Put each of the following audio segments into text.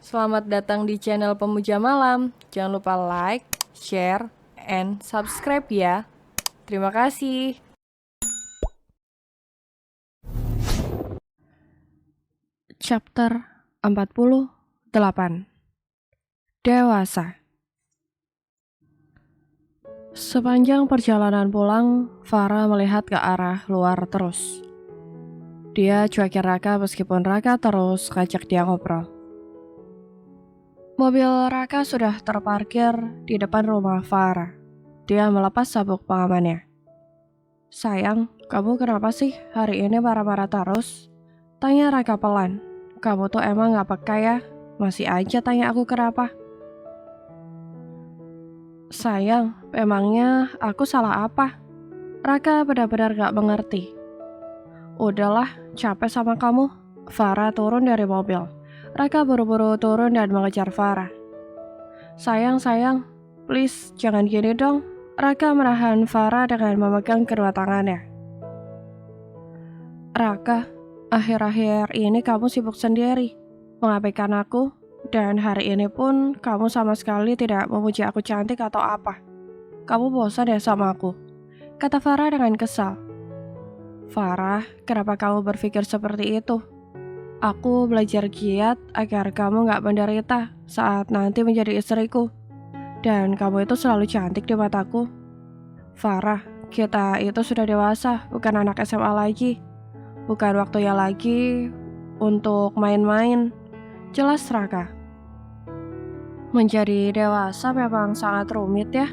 Selamat datang di channel Pemuja Malam. Jangan lupa like, share, and subscribe ya. Terima kasih. Chapter 48. Dewasa. Sepanjang perjalanan pulang, Farah melihat ke arah luar terus. Dia cuekin Raka meskipun Raka terus ngajak dia ngobrol. Mobil Raka sudah terparkir di depan rumah Farah. Dia melepas sabuk pengamannya. Sayang, kamu kenapa sih hari ini marah-marah terus? Tanya Raka pelan. Kamu tuh emang gak peka ya? Masih aja tanya aku kenapa? Sayang, emangnya aku salah apa? Raka benar-benar gak mengerti. Udahlah, capek sama kamu. Farah turun dari mobil. Raka buru-buru turun dan mengejar Farah. Sayang, please jangan gini dong. Raka menahan Farah dengan memegang kedua tangannya. Raka, akhir-akhir ini kamu sibuk sendiri, mengabaikan aku, dan hari ini pun kamu sama sekali tidak memuji aku cantik atau apa. Kamu bosan ya sama aku? Kata Farah dengan kesal. Farah, kenapa kamu berpikir seperti itu? Aku belajar giat agar kamu gak menderita saat nanti menjadi istriku. Dan kamu itu selalu cantik di mataku. Farah, kita itu sudah dewasa, bukan anak SMA lagi. Bukan waktunya lagi untuk main-main. Jelas Raka. Menjadi dewasa memang sangat rumit ya.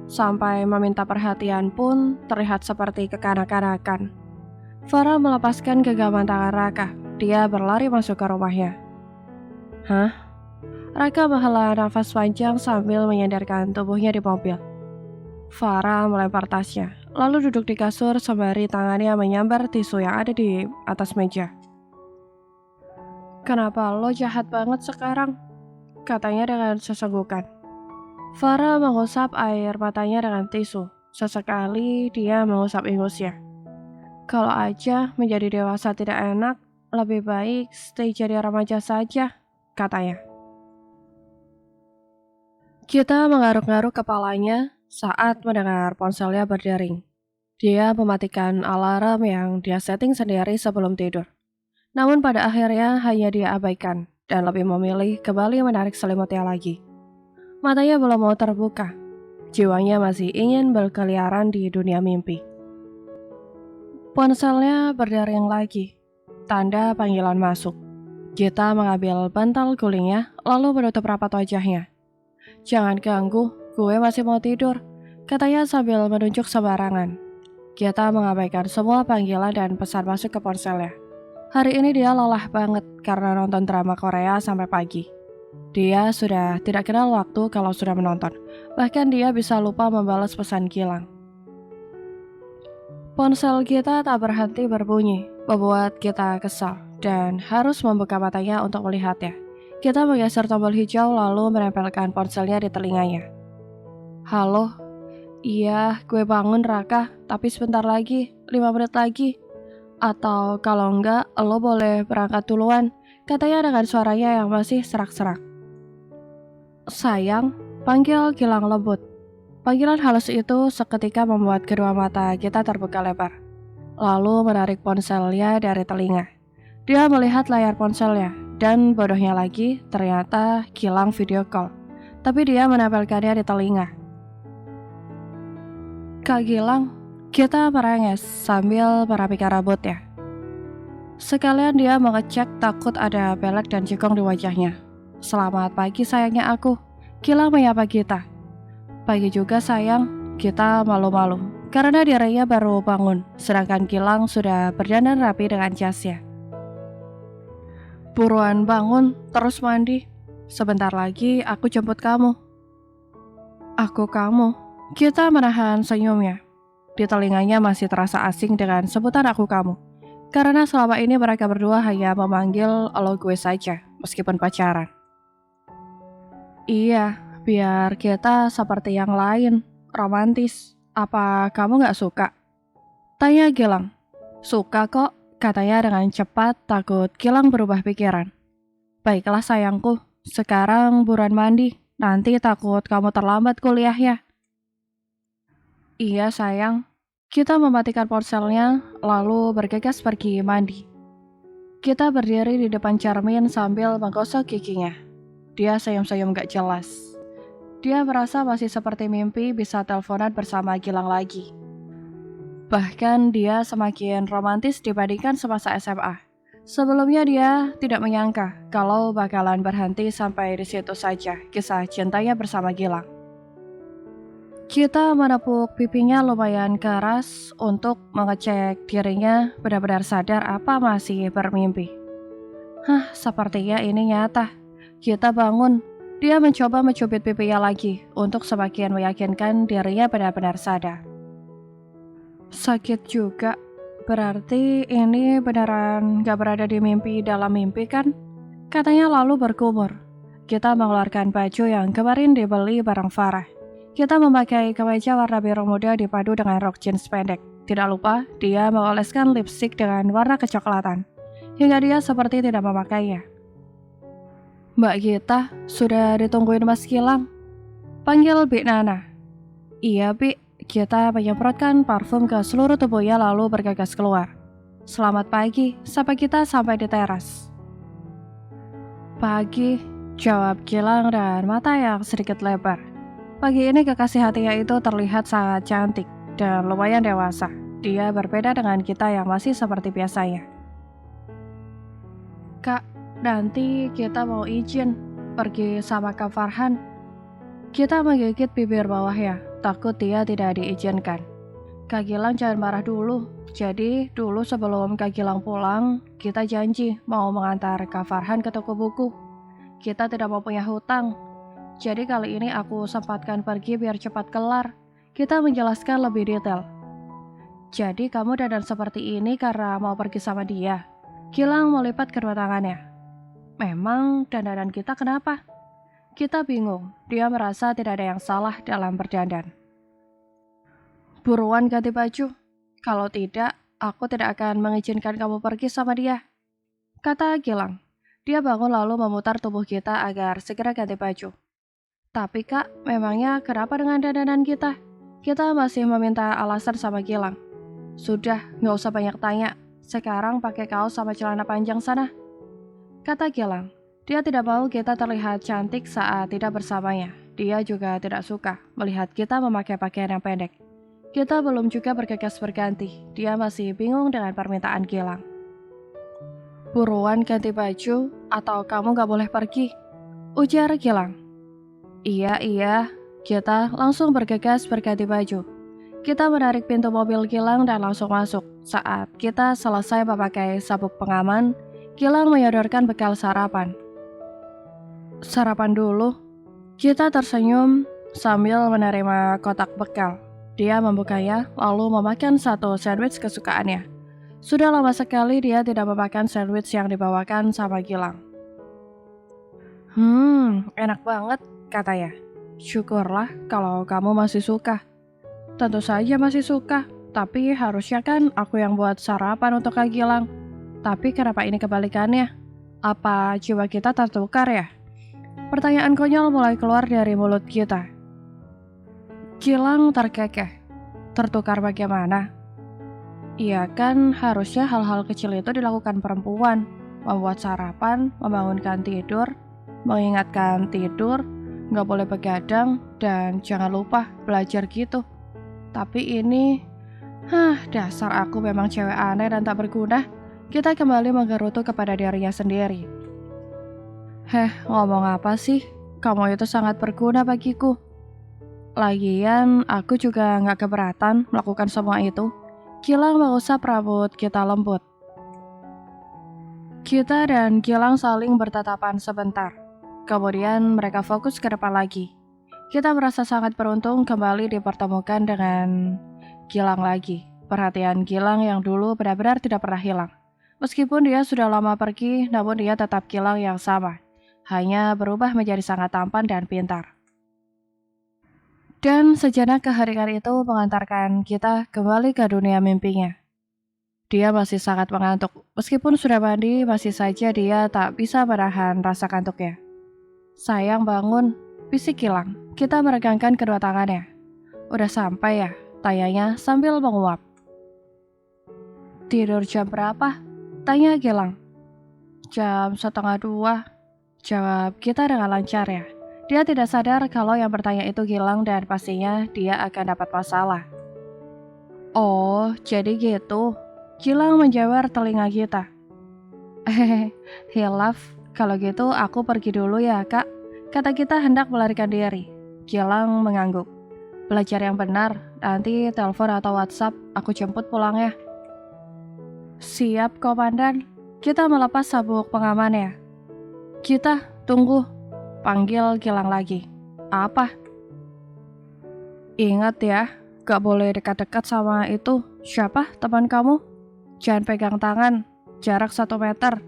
Sampai meminta perhatian pun terlihat seperti kekanak-kanakan. Farah melepaskan genggaman tangan Raka. Dia berlari masuk ke rumahnya. Hah? Raka menghela nafas panjang sambil menyandarkan tubuhnya di mobil. Farah melempar tasnya, lalu duduk di kasur sembari tangannya menyambar tisu yang ada di atas meja. Kenapa lo jahat banget sekarang? Katanya dengan sesenggukan. Farah mengusap air matanya dengan tisu. Sesekali dia mengusap ingusnya. Kalau aja menjadi dewasa tidak enak, lebih baik stay jadi remaja saja, katanya. Kita mengaruk-ngaruk kepalanya saat mendengar ponselnya berdering. Dia mematikan alarm yang dia setting sendiri sebelum tidur. Namun pada akhirnya hanya dia abaikan dan lebih memilih kembali menarik selimutnya lagi. Matanya belum mau terbuka. Jiwanya masih ingin berkeliaran di dunia mimpi. Ponselnya berdering lagi. Tanda panggilan masuk. Gita mengambil bantal gulingnya lalu menutup rapat wajahnya. Jangan ganggu, gue masih mau tidur, katanya sambil menunjuk sembarangan. Gita mengabaikan semua panggilan dan pesan masuk ke ponselnya. Hari ini dia lelah banget karena nonton drama Korea sampai pagi. Dia sudah tidak kenal waktu kalau sudah menonton. Bahkan dia bisa lupa membalas pesan Gilang. Ponsel Gita tak berhenti berbunyi, membuat Gita kesal dan harus membuka matanya untuk melihatnya. Gita menggeser tombol hijau lalu menempelkan ponselnya di telinganya. Halo, iya gue bangun Raka, tapi sebentar lagi, 5 menit lagi. Atau kalau enggak, lo boleh berangkat duluan, katanya dengan suaranya yang masih serak-serak. Sayang, panggil Gilang lembut. Panggilan halus itu seketika membuat kedua mata kita terbuka lebar. Lalu menarik ponselnya dari telinga. Dia melihat layar ponselnya, dan bodohnya lagi, ternyata Gilang video call. Tapi dia menempelkannya di telinga. Kak Gilang, kita merengek sambil merapikan rambutnya. Sekalian dia mengecek takut ada belek dan cekong di wajahnya. Selamat pagi sayangnya aku, Gilang menyapa Gita. Pagi juga sayang, Gita malu-malu karena dirinya baru bangun, sedangkan Gilang sudah berdandan rapi dengan jasnya. Buruan bangun, terus mandi. Sebentar lagi aku jemput kamu. Aku kamu. Gita menahan senyumnya. Di telinganya masih terasa asing dengan sebutan aku kamu. Karena selama ini mereka berdua hanya memanggil lo gue saja, meskipun pacaran. Iya, biar kita seperti yang lain, romantis. Apa kamu gak suka? Tanya Gilang. Suka kok, katanya dengan cepat takut Gilang berubah pikiran. Baiklah sayangku, Sekarang buruan mandi, nanti takut kamu terlambat kuliahnya. Iya sayang. Kita mematikan ponselnya, lalu bergegas pergi mandi. Kita berdiri di depan cermin sambil menggosok giginya. Dia senyum-senyum gak jelas. Dia merasa masih seperti mimpi bisa teleponan bersama Gilang lagi. Bahkan dia semakin romantis dibandingkan semasa SMA. Sebelumnya dia tidak menyangka kalau bakalan berhenti sampai di situ saja kisah cintanya bersama Gilang. Kita menepuk pipinya lumayan keras untuk mengecek dirinya benar-benar sadar apa masih bermimpi. Sepertinya ini nyata. Kita bangun. Dia mencoba mencubit pipinya lagi untuk semakin meyakinkan dirinya benar-benar sadar. Sakit juga. Berarti ini beneran gak berada di mimpi dalam mimpi kan? Katanya lalu berkumur. Kita mengeluarkan baju yang kemarin dibeli bareng Farah. Kita memakai kemeja warna biru muda dipadu dengan rok jeans pendek. Tidak lupa, dia mengoleskan lipstik dengan warna kecoklatan. Hingga dia seperti tidak memakainya. Mbak Gita, sudah ditungguin Mas Gilang. Panggil Bik Nana. Iya Bik, kita menyemprotkan parfum ke seluruh tubuhnya lalu bergegas keluar. Selamat pagi, sapa kita sampai di teras. Pagi, jawab Gilang dan mata yang sedikit lebar. Pagi ini kekasih hatinya itu terlihat sangat cantik dan lumayan dewasa. Dia berbeda dengan kita yang masih seperti biasanya. Kak, nanti kita mau izin pergi sama Kak Farhan. Kita menggigit bibir bawahnya, takut dia tidak diizinkan. Kak Gilang jangan marah dulu. Jadi dulu sebelum Kak Gilang pulang, kita janji mau mengantar Kak Farhan ke toko buku. Kita tidak mau punya hutang. Jadi kali ini aku sempatkan pergi biar cepat kelar. Kita menjelaskan lebih detail. Jadi kamu dandan seperti ini karena mau pergi sama dia. Gilang melipat kedua tangannya. Memang dandanan kita kenapa? Kita bingung. Dia merasa tidak ada yang salah dalam berdandan. Buruan ganti baju. Kalau tidak, aku tidak akan mengizinkan kamu pergi sama dia. Kata Gilang. Dia bangun lalu memutar tubuh kita agar segera ganti baju. Tapi kak, memangnya kenapa dengan dandanan kita? Kita masih meminta alasan sama Gilang. Sudah, gak usah banyak tanya. Sekarang pakai kaos sama celana panjang sana. Kata Gilang. Dia tidak mau kita terlihat cantik saat tidak bersamanya. Dia juga tidak suka melihat kita memakai pakaian yang pendek. Kita belum juga bergegas berganti. Dia masih bingung dengan permintaan Gilang. Buruan ganti baju atau kamu gak boleh pergi, ujar Gilang. Iya, kita langsung bergegas berganti baju. Kita menarik pintu mobil Gilang dan langsung masuk. Saat kita selesai memakai sabuk pengaman, Gilang menyodorkan bekal sarapan. Sarapan dulu. Kita tersenyum sambil menerima kotak bekal. Dia membukanya lalu memakan satu sandwich kesukaannya. Sudah lama sekali dia tidak memakan sandwich yang dibawakan sama Gilang. Enak banget, katanya. Syukurlah kalau kamu masih suka. Tentu saja masih suka, tapi harusnya kan aku yang buat sarapan untuk Kak Gilang. Tapi kenapa ini kebalikannya? Apa jiwa kita tertukar ya? Pertanyaan konyol mulai keluar dari mulut kita. Gilang terkekeh. Tertukar bagaimana? Iya kan harusnya hal-hal kecil itu dilakukan perempuan. Membuat sarapan, membangunkan tidur, mengingatkan tidur, gak boleh begadang, dan jangan lupa belajar gitu. Tapi ini, dasar aku memang cewek aneh dan tak berguna. Kita kembali menggerutu kepada dirinya sendiri. Ngomong apa sih? Kamu itu sangat berguna bagiku. Lagian, aku juga gak keberatan melakukan semua itu. Gilang mengusap rambut kita lembut. Kita dan Gilang saling bertatapan sebentar. Kemudian mereka fokus ke depan lagi. Kita merasa sangat beruntung kembali dipertemukan dengan Gilang lagi. Perhatian Gilang yang dulu benar-benar tidak pernah hilang. Meskipun dia sudah lama pergi, namun dia tetap Gilang yang sama. Hanya berubah menjadi sangat tampan dan pintar. Dan sejenak keheringan itu mengantarkan kita kembali ke dunia mimpinya. Dia masih sangat mengantuk. Meskipun sudah mandi, masih saja dia tak bisa menahan rasa kantuknya. Sayang bangun, bisik Gilang. Kita meregangkan kedua tangannya. Udah sampai ya? Tanyanya sambil menguap. Tidur jam berapa? Tanya Gilang. Jam 1:30, jawab kita dengan lancar ya. Dia tidak sadar kalau yang bertanya itu Gilang dan pastinya dia akan dapat masalah. Oh, jadi gitu. Gilang menjawab telinga kita. Hilaf, kalau gitu aku pergi dulu ya kak. Kata kita hendak melarikan diri. Gilang mengangguk. Belajar yang benar, nanti telepon atau WhatsApp aku jemput pulang ya. Siap komandan. Kita melepas sabuk pengamannya. Kita, tunggu. Panggil Gilang lagi. Apa? Ingat ya, gak boleh dekat-dekat sama itu. Siapa teman kamu? Jangan pegang tangan, jarak 1 meter.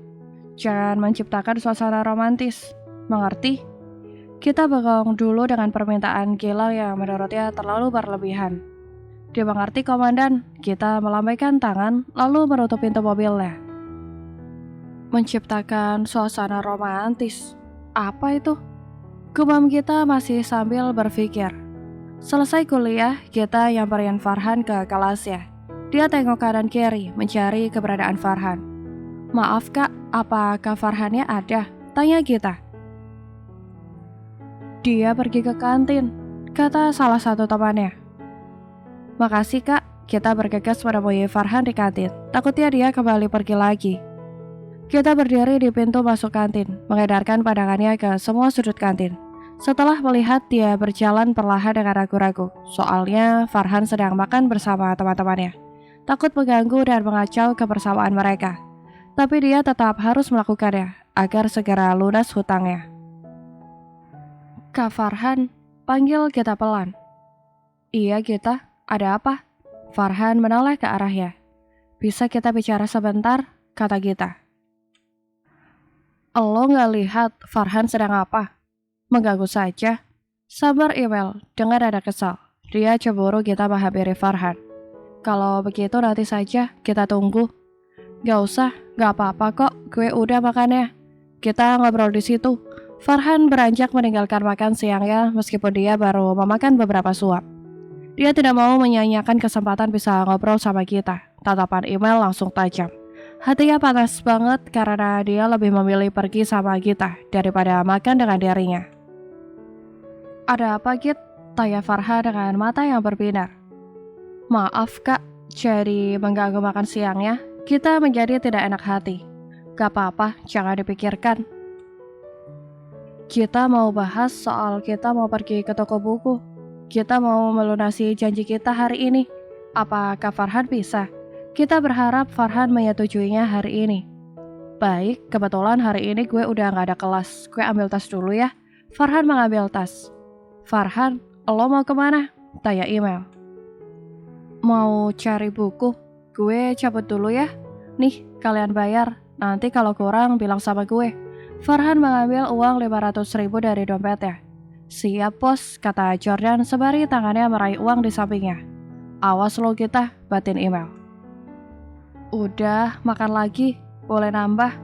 Jangan menciptakan suasana romantis. Mengerti? Kita bengong dulu dengan permintaan Gilang yang menurutnya terlalu berlebihan. Dia mengerti komandan. Kita melambaikan tangan lalu menutup pintu mobilnya. Menciptakan suasana romantis. Apa itu? Gumam kita masih sambil berpikir. Selesai kuliah, kita nyamperin Farhan ke kelasnya. Dia tengok kanan kiri mencari keberadaan Farhan. Maaf kak, apakah Farhannya ada? Tanya kita. Dia pergi ke kantin, kata salah satu temannya. Makasih kak, kita bergegas menemui Farhan di kantin. Takutnya dia kembali pergi lagi. Kita berdiri di pintu masuk kantin, mengedarkan pandangannya ke semua sudut kantin. Setelah melihat dia berjalan perlahan dengan ragu-ragu, soalnya Farhan sedang makan bersama teman-temannya. Takut mengganggu dan mengacau kebersamaan mereka. Tapi dia tetap harus melakukannya, agar segera lunas hutangnya. Kak Farhan, panggil kita pelan. Iya kita, ada apa? Farhan menoleh ke arahnya. Bisa kita bicara sebentar, kata kita. Lo gak lihat Farhan sedang apa? Mengganggu saja. Sabar Iwel, dengan ada kesal. Dia cemburu kita menghampiri Farhan. Kalau begitu nanti saja, kita tunggu. Gak usah, gak apa-apa kok, gue udah makannya. Kita ngobrol di situ. Farhan beranjak meninggalkan makan siangnya meskipun dia baru memakan beberapa suap. Dia tidak mau menyanyiakan kesempatan bisa ngobrol sama kita. Tatapan email langsung tajam. Hatinya panas banget karena dia lebih memilih pergi sama kita daripada makan dengan dirinya. Ada apa Git? Tanya Farhan dengan mata yang berbinar. Maaf kak, jadi mengganggu makan siangnya. Kita menjadi tidak enak hati. Gak apa-apa, jangan dipikirkan. Kita mau bahas soal kita mau pergi ke toko buku. Kita mau melunasi janji kita hari ini. Apakah Farhan bisa? Kita berharap Farhan menyetujuinya hari ini. Baik, kebetulan hari ini gue udah gak ada kelas. Gue ambil tas dulu ya. Farhan mengambil tas. Farhan, lo mau kemana? Tanya email. Mau cari buku. Gue cabut dulu ya. Nih, kalian bayar. Nanti kalau kurang bilang sama gue. Farhan mengambil uang 500.000 dari dompetnya. Siap bos, kata Jordan sembari tangannya meraih uang di sampingnya. Awas lo kita, batin email. Udah, makan lagi. Boleh nambah.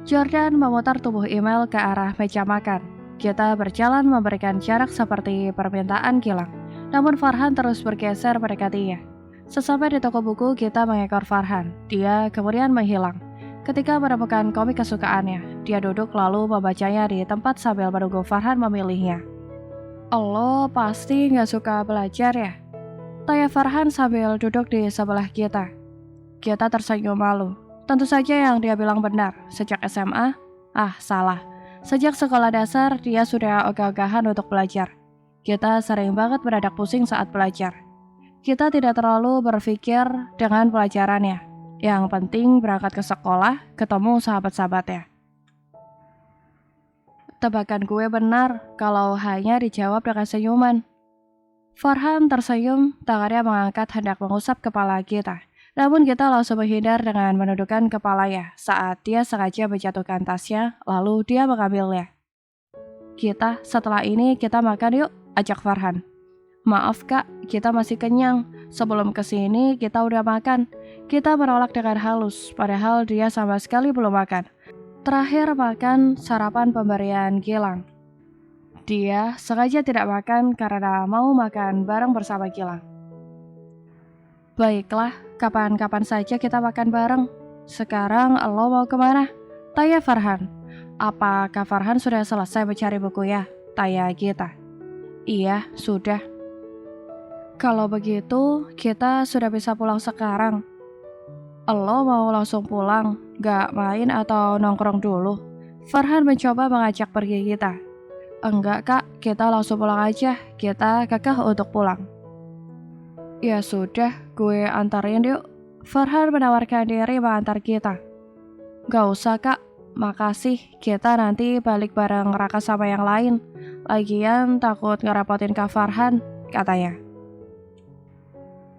Jordan memutar tubuh email ke arah meja makan. Kita berjalan memberikan jarak seperti permintaan Gilang. Namun Farhan terus bergeser mendekatinya. Sesampai di toko buku, kita mengekor Farhan. Dia kemudian menghilang. Ketika menemukan komik kesukaannya, dia duduk lalu membacanya di tempat sambil menunggu Farhan memilihnya. Lo pasti gak suka belajar ya? Tanya Farhan sambil duduk di sebelah kita. Kita tersenyum malu. Tentu saja yang dia bilang benar. Sejak SMA? Salah. Sejak sekolah dasar, dia sudah ogah-ogahan untuk belajar. Kita sering banget mendadak pusing saat belajar. Kita tidak terlalu berpikir dengan pelajarannya. Yang penting berangkat ke sekolah, ketemu sahabat-sahabatnya. Tebakan gue benar kalau hanya dijawab dengan senyuman. Farhan tersenyum, tangannya mengangkat hendak mengusap kepala kita. Namun kita langsung menghindar dengan menundukkan kepalanya saat dia sengaja menjatuhkan tasnya, lalu dia mengambilnya. Kita, setelah ini kita makan yuk, ajak Farhan. Maaf kak, kita masih kenyang. Sebelum kesini kita udah makan. Kita menolak dengan halus, padahal dia sama sekali belum makan. Terakhir makan sarapan pemberian Gilang. Dia sengaja tidak makan karena mau makan bareng bersama Gilang. Baiklah, kapan-kapan saja kita makan bareng. Sekarang lo mau kemana? Tanya Farhan. Apakah Farhan sudah selesai mencari buku ya? Tanya Gita. Iya, sudah. Kalau begitu, kita sudah bisa pulang sekarang. Lo mau langsung pulang, gak main atau nongkrong dulu? Farhan mencoba mengajak pergi Gita. Enggak kak, kita langsung pulang aja. Kita kekeh untuk pulang. Ya sudah, gue antarin yuk. Farhan menawarkan diri mengantar kita. Gak usah kak, makasih. Kita nanti balik bareng Raka sama yang lain. Lagian takut ngerepotin Kak Farhan, katanya.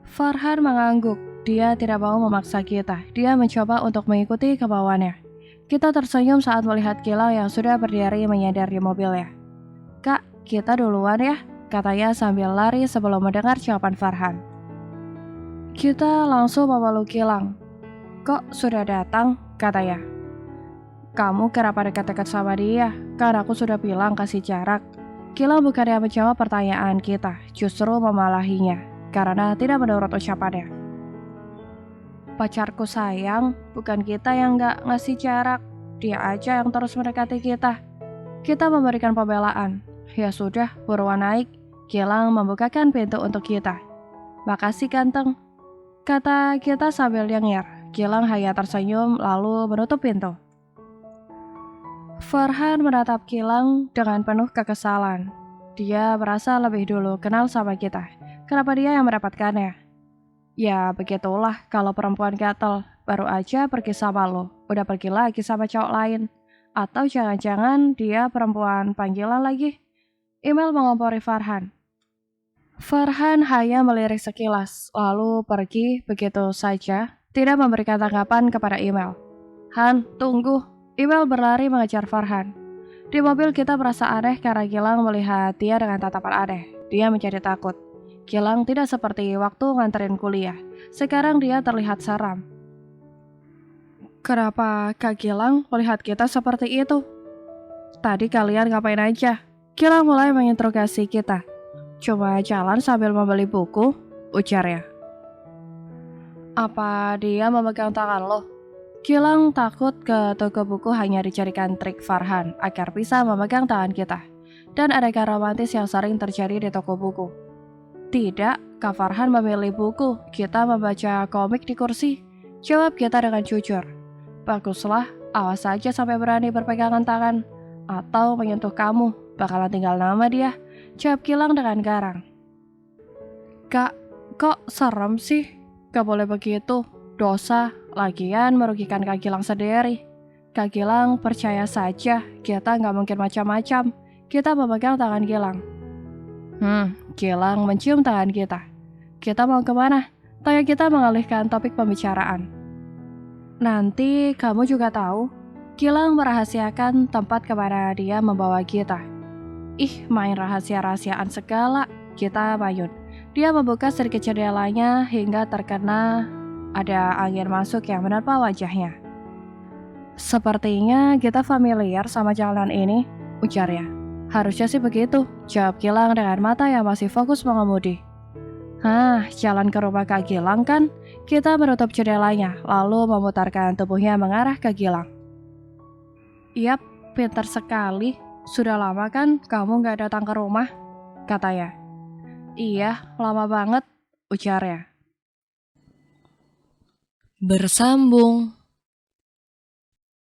Farhan mengangguk. Dia tidak mau memaksa kita. Dia mencoba untuk mengikuti kemauannya. Kita tersenyum saat melihat Gilang yang sudah berdiri menyender di mobilnya. Kak, kita duluan ya, katanya sambil lari sebelum mendengar jawaban Farhan. Kita langsung memeluk Gilang. Kok sudah datang, katanya. Kamu kenapa dekat-dekat sama dia? Kan aku sudah bilang kasih jarak. Gilang bukannya menjawab pertanyaan kita, justru memalahinya, karena tidak menurut ucapannya. Pacarku sayang, bukan kita yang gak ngasih jarak. Dia aja yang terus mendekati kita. Kita memberikan pembelaan. Ya sudah, buruan naik. Gilang membukakan pintu untuk kita. Makasih ganteng, kata kita sambil nyengir. Gilang hanya tersenyum lalu menutup pintu. Farhan menatap Gilang dengan penuh kekesalan. Dia merasa lebih dulu kenal sama kita. Kenapa dia yang mendapatkannya? Ya begitulah kalau perempuan gatel. Baru aja pergi sama lo, udah pergi lagi sama cowok lain. Atau jangan-jangan dia perempuan panggilan lagi? Email mengompori Farhan. Farhan hanya melirik sekilas, lalu pergi begitu saja, tidak memberikan tanggapan kepada email. Han, tunggu. Email berlari mengejar Farhan. Di mobil kita merasa aneh karena Gilang melihat dia dengan tatapan aneh. Dia menjadi takut. Gilang tidak seperti waktu nganterin kuliah. Sekarang dia terlihat seram. Kenapa Kak Gilang melihat kita seperti itu? Tadi kalian ngapain aja? Gilang mulai menginterogasi kita. Cuma jalan sambil membeli buku, ujarnya. Apa dia memegang tangan lo? Gilang takut ke toko buku hanya dijadikan trik Farhan agar bisa memegang tangan kita. Dan adegan romantis yang sering terjadi di toko buku. Tidak, Kak Farhan memilih buku, kita membaca komik di kursi. Jawab kita dengan jujur. Baguslah, awas saja sampai berani berpegangan tangan. Atau menyentuh kamu, bakalan tinggal nama dia. Jawab Gilang dengan garang. Kak, kok serem sih? Gak boleh begitu, dosa. Lagian merugikan Kak Gilang sendiri. Kak Gilang percaya saja, kita gak mungkin macam-macam. Kita memegang tangan Gilang. Gilang mencium tangan kita. Kita mau kemana? Tanya kita mengalihkan topik pembicaraan. Nanti kamu juga tahu. Gilang merahasiakan tempat kemana dia membawa kita. Ih, main rahasia-rahasiaan segala, kita mayun. Dia membuka sedikit jendelanya hingga terkena ada angin masuk yang menerpa wajahnya. Sepertinya kita familiar sama jalan ini, ujarnya. Harusnya sih begitu, jawab Gilang dengan mata yang masih fokus mengemudi. Jalan ke rumah Kak Gilang kan? Kita menutup jendelanya, lalu memutarkan tubuhnya mengarah ke Gilang. Yap, pintar sekali. Sudah lama kan kamu gak datang ke rumah? Katanya. Iya, lama banget, ujarnya. Bersambung.